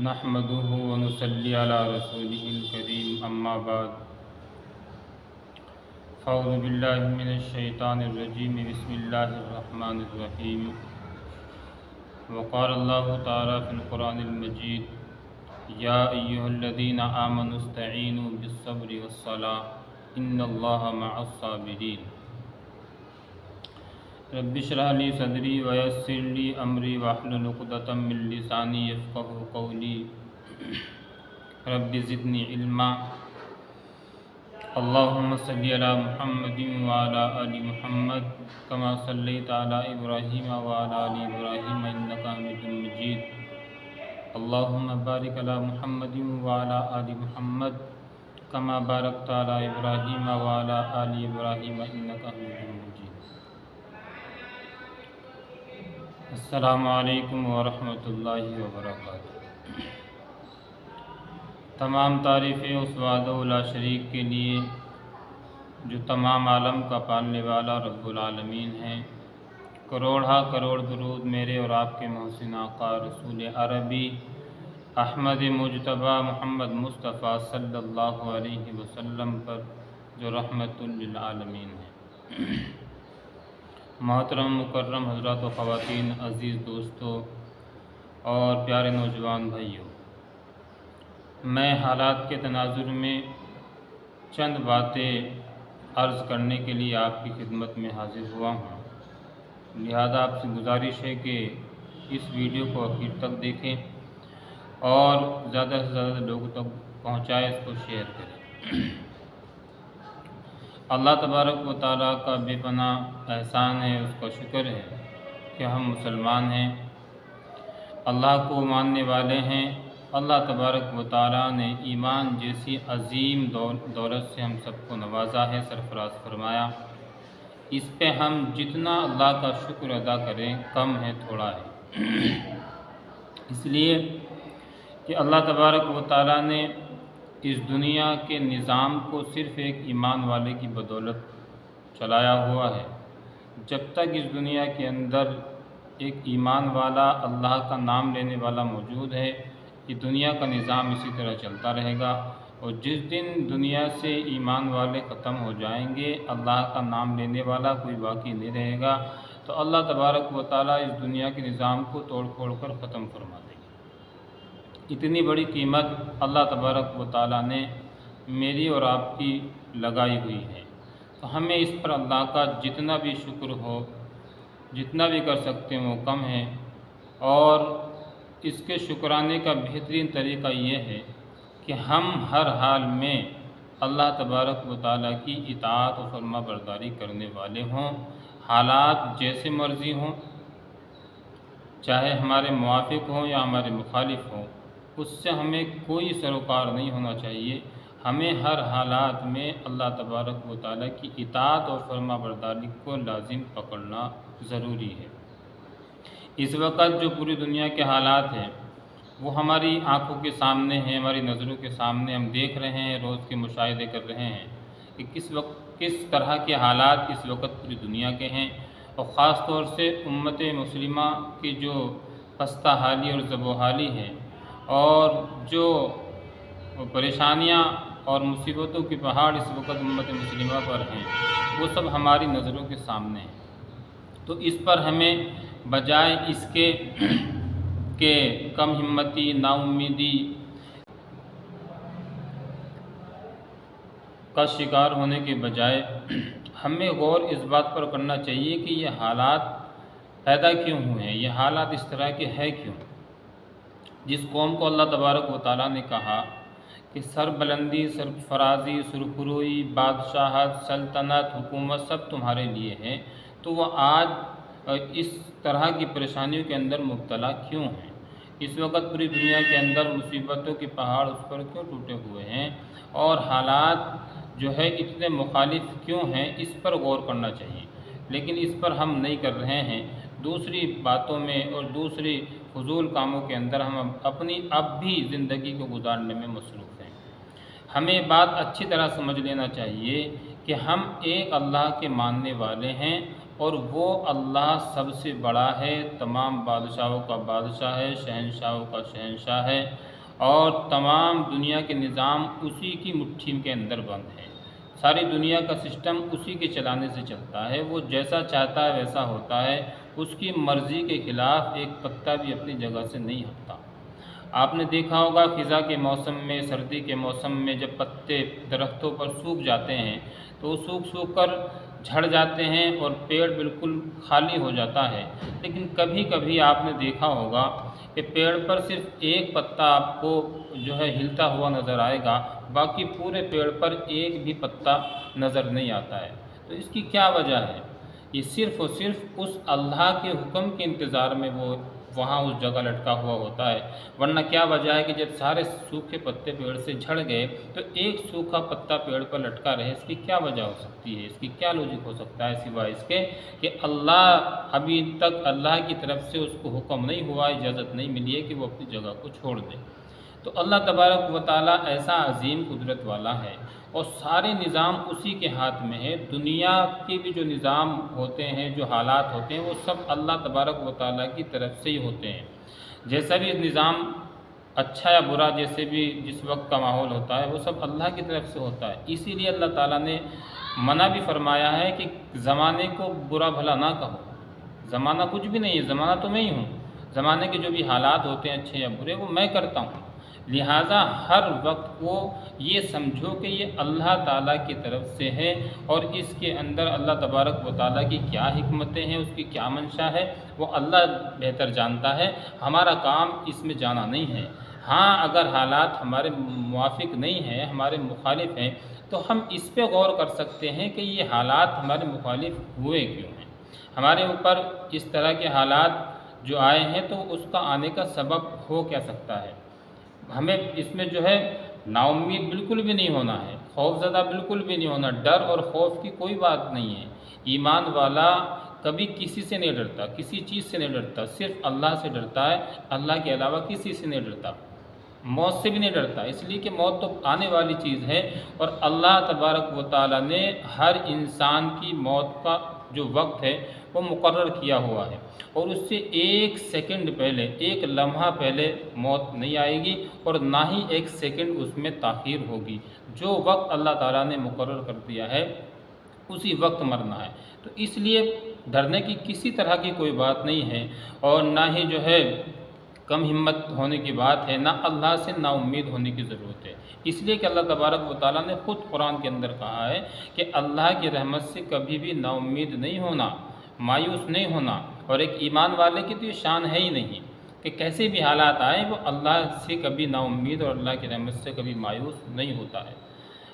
نحمده ونصلي على رسوله الكريم أما بعد فأعوذ بالله من الشيطان الرجيم بسم الله الرحمن الرحيم وقال الله تعالى في القرآن المجيد يا أيها الذين آمنوا استعينوا بالصبر والصلاة إن الله مع الصابرين رب اشرح لي صدري ويسر لي أمري واحلل عقدة من لساني يفقهوا قولي رب زدني علما اللهم صل على محمد وعلى آل محمد كما صليت على إبراهيم وعلى آل إبراهيم إنك حميد مجيد اللهم بارك على محمد وعلى آل محمد كما باركت على إبراهيم وعلى آل إبراهيم إنك حميد مجيد السلام علیکم ورحمۃ اللہ وبرکاتہ۔ تمام تعریفیں اس وحدہ لا شریک کے لیے جو تمام عالم کا پالنے والا رب العالمین ہیں۔ کروڑا کروڑ درود میرے اور آپ کے محسن آقا رسول عربی احمد مجتبیٰ محمد مصطفیٰ صلی اللہ علیہ وسلم پر جو رحمت للعالمین ہے۔ محترم مکرم حضرات و خواتین، عزیز دوستو اور پیارے نوجوان بھائیوں، میں حالات کے تناظر میں چند باتیں عرض کرنے کے لیے آپ کی خدمت میں حاضر ہوا ہوں، لہذا آپ سے گزارش ہے کہ اس ویڈیو کو آخر تک دیکھیں اور زیادہ سے زیادہ لوگوں تک پہنچائیں، اس کو شیئر کریں۔ اللہ تبارک و تعالیٰ کا بے پناہ احسان ہے، اس کا شکر ہے کہ ہم مسلمان ہیں، اللہ کو ماننے والے ہیں۔ اللہ تبارک و تعالیٰ نے ایمان جیسی عظیم دولت سے ہم سب کو نوازا ہے، سرفراز فرمایا۔ اس پہ ہم جتنا اللہ کا شکر ادا کریں کم ہے، تھوڑا ہے، اس لیے کہ اللہ تبارک و تعالیٰ نے اس دنیا کے نظام کو صرف ایک ایمان والے کی بدولت چلایا ہوا ہے۔ جب تک اس دنیا کے اندر ایک ایمان والا، اللہ کا نام لینے والا موجود ہے، یہ دنیا کا نظام اسی طرح چلتا رہے گا، اور جس دن دنیا سے ایمان والے ختم ہو جائیں گے، اللہ کا نام لینے والا کوئی باقی نہیں رہے گا، تو اللہ تبارک و تعالیٰ اس دنیا کے نظام کو توڑ پھوڑ کر ختم فرما دے گا۔ اتنی بڑی قیمت اللہ تبارک و تعالیٰ نے میری اور آپ کی لگائی ہوئی ہے، تو ہمیں اس پر اللہ کا جتنا بھی شکر ہو، جتنا بھی کر سکتے ہیں وہ کم ہے، اور اس کے شکرانے کا بہترین طریقہ یہ ہے کہ ہم ہر حال میں اللہ تبارک و تعالیٰ کی اطاعت و فرما برداری کرنے والے ہوں، حالات جیسے مرضی ہوں، چاہے ہمارے موافق ہوں یا ہمارے مخالف ہوں، اس سے ہمیں کوئی سروکار نہیں ہونا چاہیے۔ ہمیں ہر حالات میں اللہ تبارک و تعالیٰ کی اطاعت اور فرما برداری کو لازم پکڑنا ضروری ہے۔ اس وقت جو پوری دنیا کے حالات ہیں وہ ہماری آنکھوں کے سامنے ہیں، ہماری نظروں کے سامنے ہم دیکھ رہے ہیں، روز کے مشاہدے کر رہے ہیں کہ کس طرح کے حالات اس وقت پوری دنیا کے ہیں، اور خاص طور سے امت مسلمہ کی جو پستہ حالی اور ذب و حالی ہے، اور جو پریشانیاں اور مصیبتوں کے پہاڑ اس وقت امت مسلمہ پر ہیں، وہ سب ہماری نظروں کے سامنے ہیں۔ تو اس پر ہمیں بجائے اس کے کہ کم ہمتی، نا امیدی کا شکار ہونے کے بجائے ہمیں غور اس بات پر کرنا چاہیے کہ یہ حالات پیدا کیوں ہوئے ہیں، یہ حالات اس طرح کے ہے کیوں۔ جس قوم کو اللہ تبارک و تعالیٰ نے کہا کہ سربلندی، سرفرازی، سرخروئی، بادشاہت، سلطنت، حکومت سب تمہارے لیے ہے، تو وہ آج اس طرح کی پریشانیوں کے اندر مبتلا کیوں ہیں؟ اس وقت پوری دنیا کے اندر مصیبتوں کے پہاڑ اس پر کیوں ٹوٹے ہوئے ہیں، اور حالات جو ہے اتنے مخالف کیوں ہیں، اس پر غور کرنا چاہیے، لیکن اس پر ہم نہیں کر رہے ہیں۔ دوسری باتوں میں اور دوسری فضول کاموں کے اندر ہم اپنی اب بھی زندگی کو گزارنے میں مصروف ہیں۔ ہمیں بات اچھی طرح سمجھ لینا چاہیے کہ ہم ایک اللہ کے ماننے والے ہیں، اور وہ اللہ سب سے بڑا ہے، تمام بادشاہوں کا بادشاہ ہے، شہنشاہوں کا شہنشاہ ہے، اور تمام دنیا کے نظام اسی کی مٹھی کے اندر بند ہے۔ ساری دنیا کا سسٹم اسی کے چلانے سے چلتا ہے، وہ جیسا چاہتا ہے ویسا ہوتا ہے، اس کی مرضی کے خلاف ایک پتا بھی اپنی جگہ سے نہیں ہٹتا۔ آپ نے دیکھا ہوگا خزاں کے موسم میں، سردی کے موسم میں جب پتے درختوں پر سوکھ جاتے ہیں تو وہ سوکھ کر جھڑ جاتے ہیں اور پیڑ بالکل خالی ہو جاتا ہے، لیکن کبھی کبھی آپ نے دیکھا ہوگا کہ پیڑ پر صرف ایک پتا آپ کو جو ہے ہلتا ہوا نظر آئے گا، باقی پورے پیڑ پر ایک بھی پتا نظر نہیں آتا ہے۔ تو اس کی کیا وجہ ہے؟ یہ صرف اور صرف اس اللہ کے حکم کے انتظار میں وہ وہاں اس جگہ لٹکا ہوا ہوتا ہے، ورنہ کیا وجہ ہے کہ جب سارے سوکھے پتے پیڑ سے جھڑ گئے تو ایک سوکھا پتا پیڑ پر لٹکا رہے؟ اس کی کیا وجہ ہو سکتی ہے؟ اس کی کیا لوجک ہو سکتا ہے سوائے اس کے کہ اللہ ابھی تک اللہ کی طرف سے اس کو حکم نہیں ہوا، اجازت نہیں ملی ہے کہ وہ اپنی جگہ کو چھوڑ دے۔ تو اللہ تبارک و تعالیٰ ایسا عظیم قدرت والا ہے اور سارے نظام اسی کے ہاتھ میں ہے۔ دنیا کے بھی جو نظام ہوتے ہیں، جو حالات ہوتے ہیں، وہ سب اللہ تبارک و تعالیٰ کی طرف سے ہی ہوتے ہیں۔ جیسا بھی نظام اچھا یا برا، جیسے بھی جس وقت کا ماحول ہوتا ہے، وہ سب اللہ کی طرف سے ہوتا ہے۔ اسی لیے اللہ تعالیٰ نے منع بھی فرمایا ہے کہ زمانے کو برا بھلا نہ کہو، زمانہ کچھ بھی نہیں ہے، زمانہ تو میں ہی ہوں، زمانے کے جو بھی حالات ہوتے ہیں اچھے یا برے وہ میں کرتا ہوں، لہٰذا ہر وقت کو یہ سمجھو کہ یہ اللہ تعالیٰ کی طرف سے ہے اور اس کے اندر اللہ تبارک و تعالیٰ کی کیا حکمتیں ہیں، اس کی کیا منشا ہے، وہ اللہ بہتر جانتا ہے۔ ہمارا کام اس میں جانا نہیں ہے۔ ہاں اگر حالات ہمارے موافق نہیں ہیں، ہمارے مخالف ہیں، تو ہم اس پہ غور کر سکتے ہیں کہ یہ حالات ہمارے مخالف ہوئے کیوں ہیں، ہمارے اوپر اس طرح کے حالات جو آئے ہیں تو اس کا آنے کا سبب ہو کیا سکتا ہے۔ ہمیں اس میں جو ہے نا امید بالکل بھی نہیں ہونا ہے، خوف زدہ بالکل بھی نہیں ہونا، ڈر اور خوف کی کوئی بات نہیں ہے۔ ایمان والا کبھی کسی سے نہیں ڈرتا، کسی چیز سے نہیں ڈرتا، صرف اللہ سے ڈرتا ہے، اللہ کے علاوہ کسی سے نہیں ڈرتا، موت سے بھی نہیں ڈرتا، اس لیے کہ موت تو آنے والی چیز ہے اور اللہ تبارک و تعالیٰ نے ہر انسان کی موت کا جو وقت ہے وہ مقرر کیا ہوا ہے، اور اس سے ایک سیکنڈ پہلے، ایک لمحہ پہلے موت نہیں آئے گی اور نہ ہی ایک سیکنڈ اس میں تاخیر ہوگی۔ جو وقت اللہ تعالیٰ نے مقرر کر دیا ہے اسی وقت مرنا ہے، تو اس لیے ڈرنے کی کسی طرح کی کوئی بات نہیں ہے، اور نہ ہی جو ہے کم ہمت ہونے کی بات ہے، نہ اللہ سے نا امید ہونے کی ضرورت ہے۔ اس لیے کہ اللہ تبارک و تعالیٰ نے خود قرآن کے اندر کہا ہے کہ اللہ کی رحمت سے کبھی بھی نا امید نہیں ہونا، مایوس نہیں ہونا، اور ایک ایمان والے کی تو یہ شان ہے ہی نہیں کہ کیسے بھی حالات آئیں وہ اللہ سے کبھی نا امید اور اللہ کی رحمت سے کبھی مایوس نہیں ہوتا ہے۔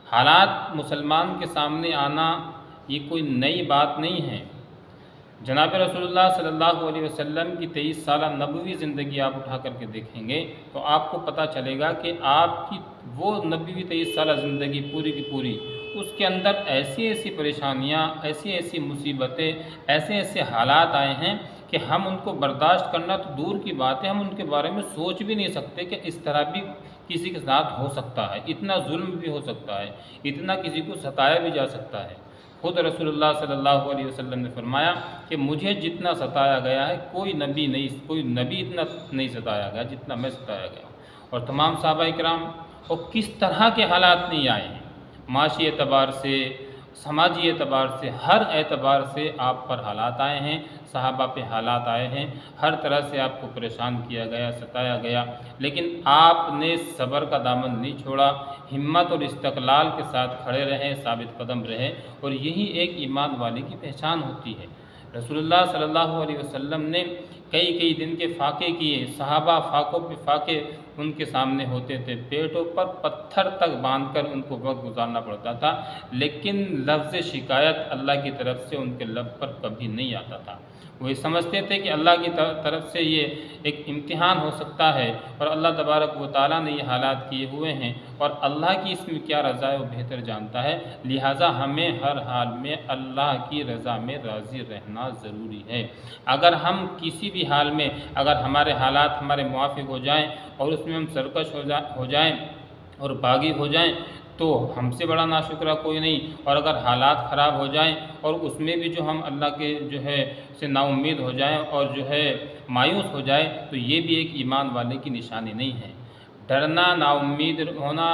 حالات مسلمان کے سامنے آنا یہ کوئی نئی بات نہیں ہے۔ جناب رسول اللہ صلی اللہ علیہ وسلم کی 23 سالہ نبوی زندگی آپ اٹھا کر کے دیکھیں گے تو آپ کو پتہ چلے گا کہ آپ کی وہ نبوی 23 سالہ زندگی پوری کی پوری، اس کے اندر ایسی ایسی پریشانیاں، ایسی ایسی مصیبتیں، ایسے ایسے حالات آئے ہیں کہ ہم ان کو برداشت کرنا تو دور کی بات ہے، ہم ان کے بارے میں سوچ بھی نہیں سکتے کہ اس طرح بھی کسی کے ساتھ ہو سکتا ہے، اتنا ظلم بھی ہو سکتا ہے، اتنا کسی کو ستایا بھی جا سکتا ہے۔ خود رسول اللہ صلی اللہ علیہ وسلم نے فرمایا کہ مجھے جتنا ستایا گیا ہے کوئی نبی اتنا نہیں ستایا گیا جتنا میں ستایا گیا، اور تمام صحابہ کرام، اور کس طرح کے حالات نہیں آئے ہیں، معاشی اعتبار سے، سماجی اعتبار سے، ہر اعتبار سے آپ پر حالات آئے ہیں، صحابہ پہ حالات آئے ہیں، ہر طرح سے آپ کو پریشان کیا گیا، ستایا گیا، لیکن آپ نے صبر کا دامن نہیں چھوڑا، ہمت اور استقلال کے ساتھ کھڑے رہے، ثابت قدم رہے، اور یہی ایک ایمان والے کی پہچان ہوتی ہے۔ رسول اللہ صلی اللہ علیہ وسلم نے کئی دن کے فاقے کیے، صحابہ فاقوں پہ فاقے ان کے سامنے ہوتے تھے، پیٹوں پر پتھر تک باندھ کر ان کو وقت گزارنا پڑتا تھا، لیکن لفظ شکایت اللہ کی طرف سے ان کے لب پر کبھی نہیں آتا تھا۔ وہ یہ سمجھتے تھے کہ اللہ کی طرف سے یہ ایک امتحان ہو سکتا ہے، اور اللہ تبارک و تعالیٰ نے یہ حالات کیے ہوئے ہیں، اور اللہ کی اس میں کیا رضا ہے وہ بہتر جانتا ہے، لہٰذا ہمیں ہر حال میں اللہ کی رضا میں راضی رہنا ضروری ہے۔ اگر ہم کسی بھی حال میں اگر ہمارے حالات ہمارے موافق ہو جائیں اور اس میں ہم سرکش ہو جائیں اور باغی ہو جائیں تو ہم سے بڑا ناشکرہ کوئی نہیں، اور اگر حالات خراب ہو جائیں اور اس میں بھی جو ہم اللہ کے جو ہے سے نا امید ہو جائیں اور جو ہے مایوس ہو جائے تو یہ بھی ایک ایمان والے کی نشانی نہیں ہے۔ ڈرنا، نا امید ہونا،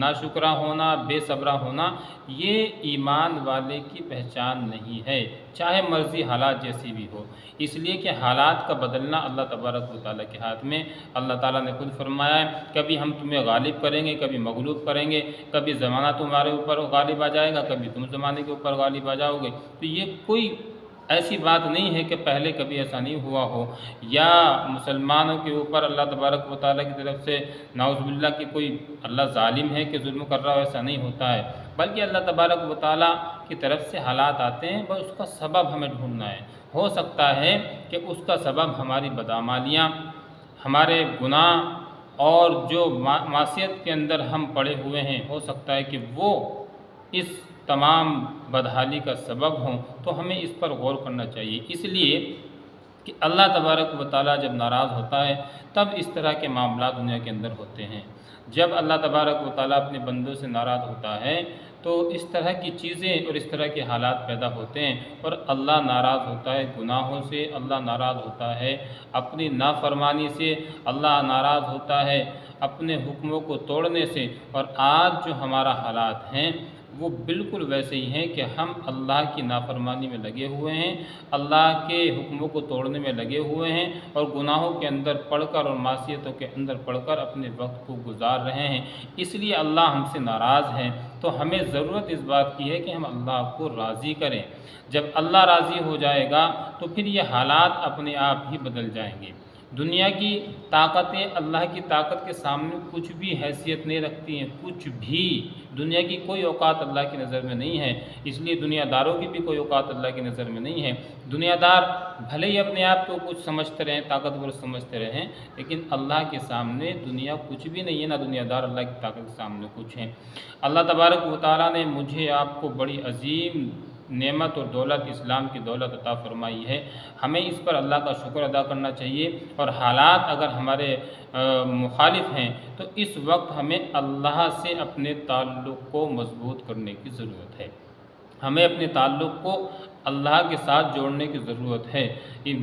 ناشکرہ ہونا، بے صبرہ ہونا، یہ ایمان والے کی پہچان نہیں ہے، چاہے مرضی حالات جیسی بھی ہو۔ اس لیے کہ حالات کا بدلنا اللہ تبارک و تعالیٰ کے ہاتھ میں۔ اللہ تعالیٰ نے خود فرمایا ہے کبھی ہم تمہیں غالب کریں گے، کبھی مغلوب کریں گے، کبھی زمانہ تمہارے اوپر غالب آ جائے گا، کبھی تم زمانے کے اوپر غالب آ جاؤ گے۔ تو یہ کوئی ایسی بات نہیں ہے کہ پہلے کبھی ایسا نہیں ہوا ہو، یا مسلمانوں کے اوپر اللہ تبارک و تعالیٰ کی طرف سے نعوذ باللہ کہ کوئی اللہ ظالم ہے کہ ظلم کر رہا ہو، ایسا نہیں ہوتا ہے، بلکہ اللہ تبارک و تعالیٰ کی طرف سے حالات آتے ہیں، بس اس کا سبب ہمیں ڈھونڈنا ہے۔ ہو سکتا ہے کہ اس کا سبب ہماری بدعمالیاں، ہمارے گناہ اور جو معصیت کے اندر ہم پڑے ہوئے ہیں، ہو سکتا ہے کہ وہ اس تمام بدحالی کا سبب ہوں، تو ہمیں اس پر غور کرنا چاہیے۔ اس لیے کہ اللہ تبارک و تعالیٰ جب ناراض ہوتا ہے تب اس طرح کے معاملات دنیا کے اندر ہوتے ہیں۔ جب اللہ تبارک و تعالیٰ اپنے بندوں سے ناراض ہوتا ہے تو اس طرح کی چیزیں اور اس طرح کے حالات پیدا ہوتے ہیں، اور اللہ ناراض ہوتا ہے گناہوں سے، اللہ ناراض ہوتا ہے اپنی نافرمانی سے، اللہ ناراض ہوتا ہے اپنے حکموں کو توڑنے سے۔ اور آج جو ہمارا حالات ہیں وہ بالکل ویسے ہی ہیں کہ ہم اللہ کی نافرمانی میں لگے ہوئے ہیں، اللہ کے حکموں کو توڑنے میں لگے ہوئے ہیں، اور گناہوں کے اندر پڑھ کر اور معصیتوں کے اندر پڑھ کر اپنے وقت کو گزار رہے ہیں۔ اس لیے اللہ ہم سے ناراض ہے، تو ہمیں ضرورت اس بات کی ہے کہ ہم اللہ کو راضی کریں۔ جب اللہ راضی ہو جائے گا تو پھر یہ حالات اپنے آپ ہی بدل جائیں گے۔ دنیا کی طاقتیں اللہ کی طاقت کے سامنے کچھ بھی حیثیت نہیں رکھتی ہیں، کچھ بھی۔ دنیا کی کوئی اوقات اللہ کی نظر میں نہیں ہے، اس لیے دنیا داروں کی بھی کوئی اوقات اللہ کی نظر میں نہیں ہے۔ دنیا دار بھلے ہی اپنے آپ کو کچھ سمجھتے رہیں، طاقتور سمجھتے رہیں، لیکن اللہ کے سامنے دنیا کچھ بھی نہیں ہے، نہ دنیا دار اللہ کی طاقت کے سامنے کچھ ہیں۔ اللہ تبارک و تعالیٰ نے مجھے آپ کو بڑی عظیم نعمت اور دولت، اسلام کی دولت عطا فرمائی ہے، ہمیں اس پر اللہ کا شکر ادا کرنا چاہیے۔ اور حالات اگر ہمارے مخالف ہیں تو اس وقت ہمیں اللہ سے اپنے تعلق کو مضبوط کرنے کی ضرورت ہے، ہمیں اپنے تعلق کو اللہ کے ساتھ جوڑنے کی ضرورت ہے،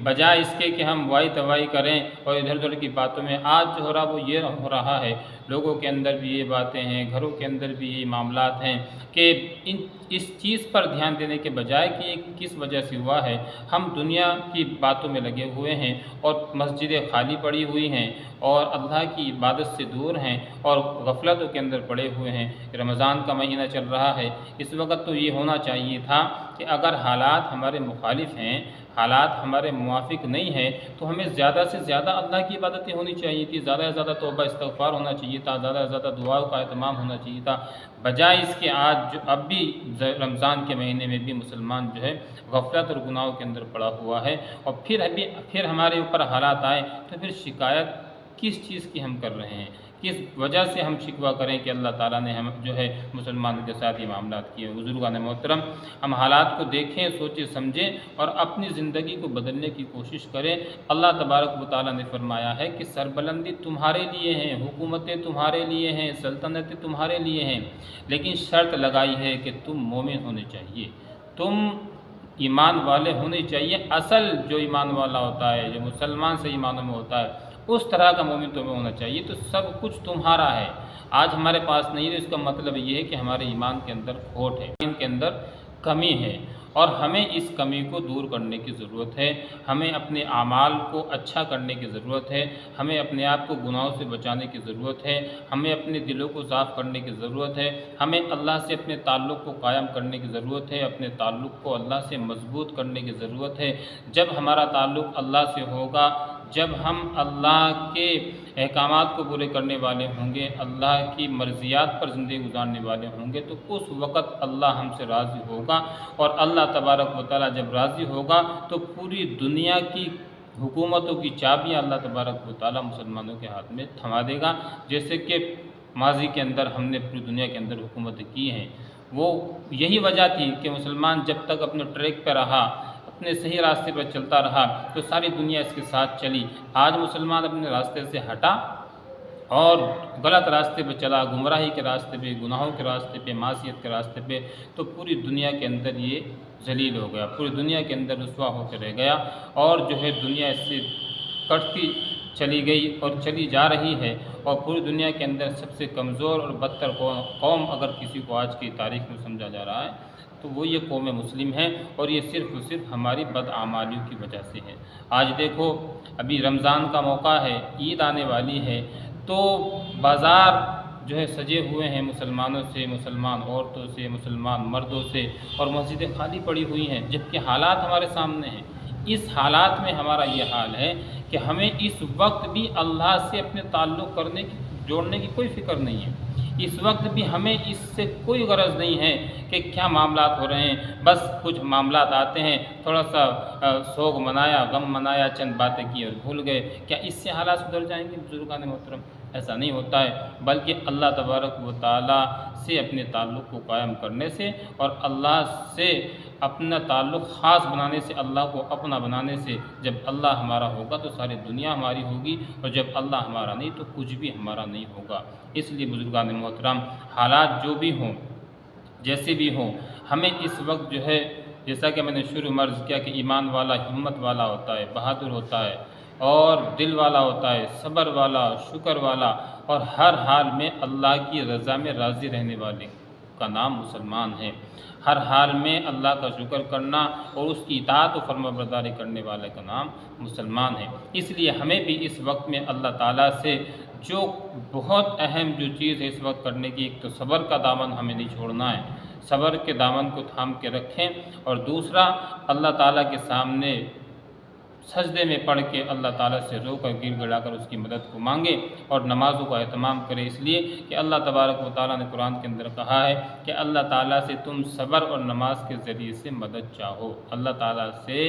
بجائے اس کے کہ ہم وائی توائی کریں اور ادھر ادھر کی باتوں میں۔ آج جو ہو رہا وہ یہ ہو رہا ہے، لوگوں کے اندر بھی یہ باتیں ہیں، گھروں کے اندر بھی یہ معاملات ہیں کہ اس چیز پر دھیان دینے کے بجائے کہ یہ کس وجہ سے ہوا ہے، ہم دنیا کی باتوں میں لگے ہوئے ہیں اور مسجدیں خالی پڑی ہوئی ہیں اور اللہ کی عبادت سے دور ہیں اور غفلتوں کے اندر پڑے ہوئے ہیں۔ رمضان کا مہینہ چل رہا ہے، اس وقت تو یہ ہونا چاہیے تھا کہ اگر حالات ہمارے مخالف ہیں، حالات ہمارے موافق نہیں ہیں، تو ہمیں زیادہ سے زیادہ اللہ کی عبادتیں ہونی چاہیے تھی، زیادہ سے زیادہ توبہ استغفار ہونا چاہیے تھا، زیادہ سے زیادہ دعاؤں کا اہتمام ہونا چاہیے تھا، بجائے اس کے آج جو اب بھی رمضان کے مہینے میں بھی مسلمان جو ہے غفلت اور گناہوں کے اندر پڑا ہوا ہے، اور پھر ہمارے اوپر حالات آئے تو پھر شکایت کس چیز کی ہم کر رہے ہیں، کس وجہ سے ہم شکوہ کریں کہ اللہ تعالیٰ نے ہم جو ہے مسلمانوں کے ساتھ یہ معاملات کیے۔ بزرگان محترم، ہم حالات کو دیکھیں، سوچیں سمجھیں اور اپنی زندگی کو بدلنے کی کوشش کریں۔ اللہ تبارک و تعالیٰ نے فرمایا ہے کہ سربلندی تمہارے لیے ہیں، حکومتیں تمہارے لیے ہیں، سلطنتیں تمہارے لیے ہیں، لیکن شرط لگائی ہے کہ تم مومن ہونے چاہیے، تم ایمان والے ہونے چاہیے۔ اصل جو ایمان والا ہوتا ہے، جو مسلمان سے ایمانوں میں ہوتا ہے، اس طرح کا مومن تمہیں ہونا چاہیے، تو سب کچھ تمہارا ہے۔ آج ہمارے پاس نہیں ہے، اس کا مطلب یہ ہے کہ ہمارے ایمان کے اندر کھوٹ ہے، ایمان کے اندر کمی ہے، اور ہمیں اس کمی کو دور کرنے کی ضرورت ہے، ہمیں اپنے اعمال کو اچھا کرنے کی ضرورت ہے، ہمیں اپنے آپ کو گناہوں سے بچانے کی ضرورت ہے، ہمیں اپنے دلوں کو صاف کرنے کی ضرورت ہے، ہمیں اللہ سے اپنے تعلق کو قائم کرنے کی ضرورت ہے، اپنے تعلق کو اللہ سے مضبوط کرنے کی ضرورت ہے۔ جب ہمارا تعلق اللہ سے ہوگا، جب ہم اللہ کے احکامات کو پورے کرنے والے ہوں گے، اللہ کی مرضیات پر زندگی گزارنے والے ہوں گے، تو اس وقت اللہ ہم سے راضی ہوگا، اور اللہ تبارک و تعالیٰ جب راضی ہوگا تو پوری دنیا کی حکومتوں کی چابیاں اللہ تبارک و تعالیٰ مسلمانوں کے ہاتھ میں تھما دے گا، جیسے کہ ماضی کے اندر ہم نے پوری دنیا کے اندر حکومتیں کی ہیں۔ وہ یہی وجہ تھی کہ مسلمان جب تک اپنے ٹریک پہ رہا، اپنے صحیح راستے پر چلتا رہا، تو ساری دنیا اس کے ساتھ چلی۔ آج مسلمان اپنے راستے سے ہٹا اور غلط راستے پہ چلا، گمراہی کے راستے پہ، گناہوں کے راستے پہ، معصیت کے راستے پہ، تو پوری دنیا کے اندر یہ ذلیل ہو گیا، پوری دنیا کے اندر رسوا ہو کے رہ گیا، اور جو ہے دنیا اس سے کٹتی چلی گئی اور چلی جا رہی ہے، اور پوری دنیا کے اندر سب سے کمزور اور بدتر قوم اگر کسی کو آج کی تاریخ میں سمجھا جا رہا ہے تو وہ یہ قوم مسلم ہے، اور یہ صرف اور صرف ہماری بدعمالیوں کی وجہ سے ہے۔ آج دیکھو ابھی رمضان کا موقع ہے، عید آنے والی ہے، تو بازار جو ہے سجے ہوئے ہیں مسلمانوں سے، مسلمان عورتوں سے، مسلمان مردوں سے، اور مسجدیں خالی پڑی ہوئی ہیں، جبکہ حالات ہمارے سامنے ہیں۔ اس حالات میں ہمارا یہ حال ہے کہ ہمیں اس وقت بھی اللہ سے اپنے تعلق جوڑنے کی کوئی فکر نہیں ہے۔ اس وقت بھی ہمیں اس سے کوئی غرض نہیں ہے کہ کیا معاملات ہو رہے ہیں، بس کچھ معاملات آتے ہیں، تھوڑا سا سوگ منایا، غم منایا، چند باتیں کی اور بھول گئے۔ کیا اس سے حالات سدھر جائیں گے بزرگان محترم؟ ایسا نہیں ہوتا ہے، بلکہ اللہ تبارک و تعالیٰ سے اپنے تعلق کو قائم کرنے سے، اور اللہ سے اپنا تعلق خاص بنانے سے، اللہ کو اپنا بنانے سے، جب اللہ ہمارا ہوگا تو ساری دنیا ہماری ہوگی، اور جب اللہ ہمارا نہیں تو کچھ بھی ہمارا نہیں ہوگا۔ اس لیے بزرگان محترم، حالات جو بھی ہوں، جیسے بھی ہوں، ہمیں اس وقت جو ہے، جیسا کہ میں نے شروع میں عرض کیا کہ ایمان والا ہمت والا ہوتا ہے، بہادر ہوتا ہے، اور دل والا ہوتا ہے، صبر والا، شکر والا، اور ہر حال میں اللہ کی رضا میں راضی رہنے والے کا نام مسلمان ہے۔ ہر حال میں اللہ کا شکر کرنا اور اس کی اطاعت و فرما برداری کرنے والے کا نام مسلمان ہے۔ اس لیے ہمیں بھی اس وقت میں اللہ تعالیٰ سے جو بہت اہم جو چیز ہے اس وقت کرنے کی، ایک تو صبر کا دامن ہمیں نہیں چھوڑنا ہے، صبر کے دامن کو تھام کے رکھیں، اور دوسرا اللہ تعالیٰ کے سامنے سجدے میں پڑھ کے اللہ تعالیٰ سے رو کر گر گڑا کر اس کی مدد کو مانگے، اور نمازوں کا اہتمام کرے، اس لیے کہ اللہ تبارک و تعالیٰ نے قرآن کے اندر کہا ہے کہ اللہ تعالیٰ سے تم صبر اور نماز کے ذریعے سے مدد چاہو۔ اللہ تعالیٰ سے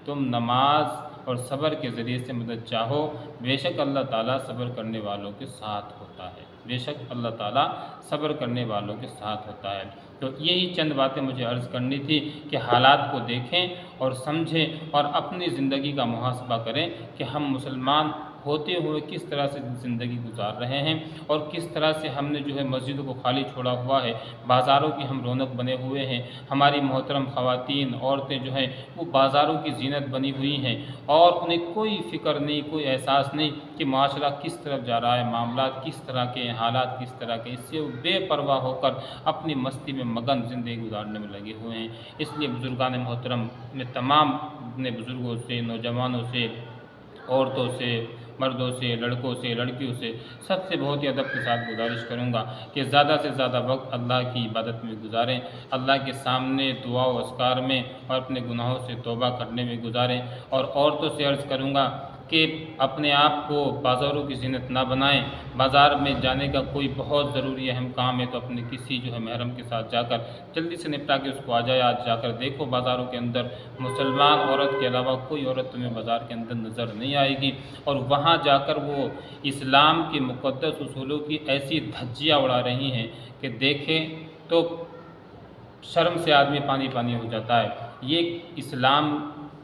تم نماز اور صبر کے ذریعے سے مدد چاہو، بے شک اللہ تعالیٰ صبر کرنے والوں کے ساتھ ہوتا ہے، بے شک اللہ تعالیٰ صبر کرنے والوں کے ساتھ ہوتا ہے۔ تو یہی چند باتیں مجھے عرض کرنی تھی کہ حالات کو دیکھیں اور سمجھیں، اور اپنی زندگی کا محاسبہ کریں کہ ہم مسلمان ہوتے ہوئے کس طرح سے زندگی گزار رہے ہیں، اور کس طرح سے ہم نے جو ہے مسجدوں کو خالی چھوڑا ہوا ہے، بازاروں کی ہم رونق بنے ہوئے ہیں، ہماری محترم خواتین، عورتیں جو ہیں وہ بازاروں کی زینت بنی ہوئی ہیں، اور انہیں کوئی فکر نہیں، کوئی احساس نہیں کہ معاشرہ کس طرف جا رہا ہے، معاملات کس طرح کے ہیں، حالات کس طرح کے، اس سے وہ بے پرواہ ہو کر اپنی مستی میں مگن زندگی گزارنے میں لگے ہوئے ہیں۔ اس لیے بزرگان محترم، میں تمام اپنے بزرگوں سے، نوجوانوں سے، عورتوں سے، مردوں سے، لڑکوں سے، لڑکیوں سے، سب سے بہت ہی ادب کے ساتھ گزارش کروں گا کہ زیادہ سے زیادہ وقت اللہ کی عبادت میں گزاریں، اللہ کے سامنے دعا و اذکار میں اور اپنے گناہوں سے توبہ کرنے میں گزاریں، اور عورتوں سے عرض کروں گا کہ اپنے آپ کو بازاروں کی زینت نہ بنائیں۔ بازار میں جانے کا کوئی بہت ضروری اہم کام ہے تو اپنے کسی جو ہے محرم کے ساتھ جا کر جلدی سے نپٹا کے اس کو آ جائے۔ آج جا کر دیکھو بازاروں کے اندر مسلمان عورت کے علاوہ کوئی عورت تمہیں بازار کے اندر نظر نہیں آئے گی، اور وہاں جا کر وہ اسلام کے مقدس اصولوں کی ایسی دھجیاں اڑا رہی ہیں کہ دیکھیں تو شرم سے آدمی پانی پانی ہو جاتا ہے۔ یہ اسلام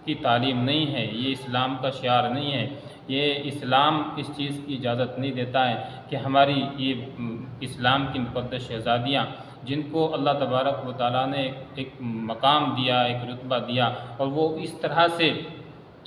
کی تعلیم نہیں ہے، یہ اسلام کا شعار نہیں ہے، یہ اسلام اس چیز کی اجازت نہیں دیتا ہے کہ ہماری یہ اسلام کی مقدس شہزادیاں، جن کو اللہ تبارک و تعالیٰ نے ایک مقام دیا، ایک رتبہ دیا، اور وہ اس طرح سے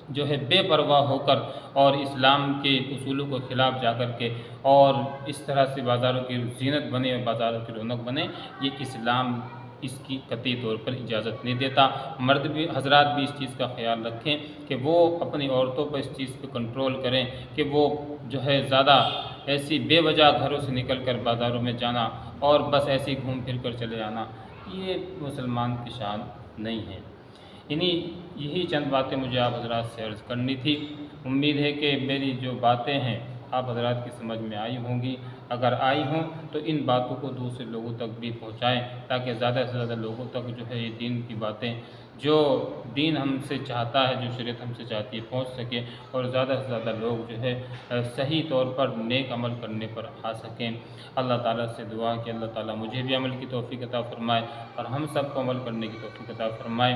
جو ہے بے پرواہ ہو کر اور اسلام کے اصولوں کو خلاف جا کر کے اور اس طرح سے بازاروں کی زینت بنے اور بازاروں کی رونق بنے، یہ اسلام اس کی قطعی طور پر اجازت نہیں دیتا۔ مرد بھی، حضرات بھی اس چیز کا خیال رکھیں کہ وہ اپنی عورتوں پر اس چیز پہ کنٹرول کریں کہ وہ جو ہے زیادہ ایسی بے وجہ گھروں سے نکل کر بازاروں میں جانا اور بس ایسے ہی گھوم پھر کر چلے جانا، یہ مسلمان کی شان نہیں ہے۔ یہی چند باتیں مجھے آپ حضرات سے عرض کرنی تھی۔ امید ہے کہ میری جو باتیں ہیں آپ حضرات کی سمجھ میں آئی ہوں گی، اگر آئی ہوں تو ان باتوں کو دوسرے لوگوں تک بھی پہنچائیں تاکہ زیادہ سے زیادہ لوگوں تک جو ہے یہ دین کی باتیں، جو دین ہم سے چاہتا ہے، جو شریعت ہم سے چاہتی ہے، پہنچ سکے، اور زیادہ سے زیادہ لوگ جو ہے صحیح طور پر نیک عمل کرنے پر آ سکیں۔ اللہ تعالیٰ سے دعا کہ اللہ تعالیٰ مجھے بھی عمل کی توفیق عطا فرمائے اور ہم سب کو عمل کرنے کی توفیق عطا فرمائے۔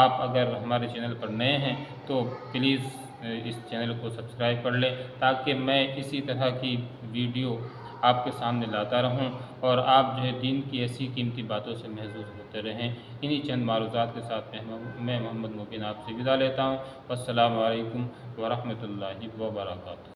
آپ اگر ہمارے چینل پر نئے ہیں تو پلیز اس چینل کو سبسکرائب کر لیں تاکہ میں اسی طرح کی ویڈیو آپ کے سامنے لاتا رہوں اور آپ جو ہے دین کی ایسی قیمتی باتوں سے محظوظ ہوتے رہیں۔ انہی چند معروضات کے ساتھ میں محمد مبین آپ سے ودا لیتا ہوں۔ السلام علیکم ورحمۃ اللہ وبرکاتہ۔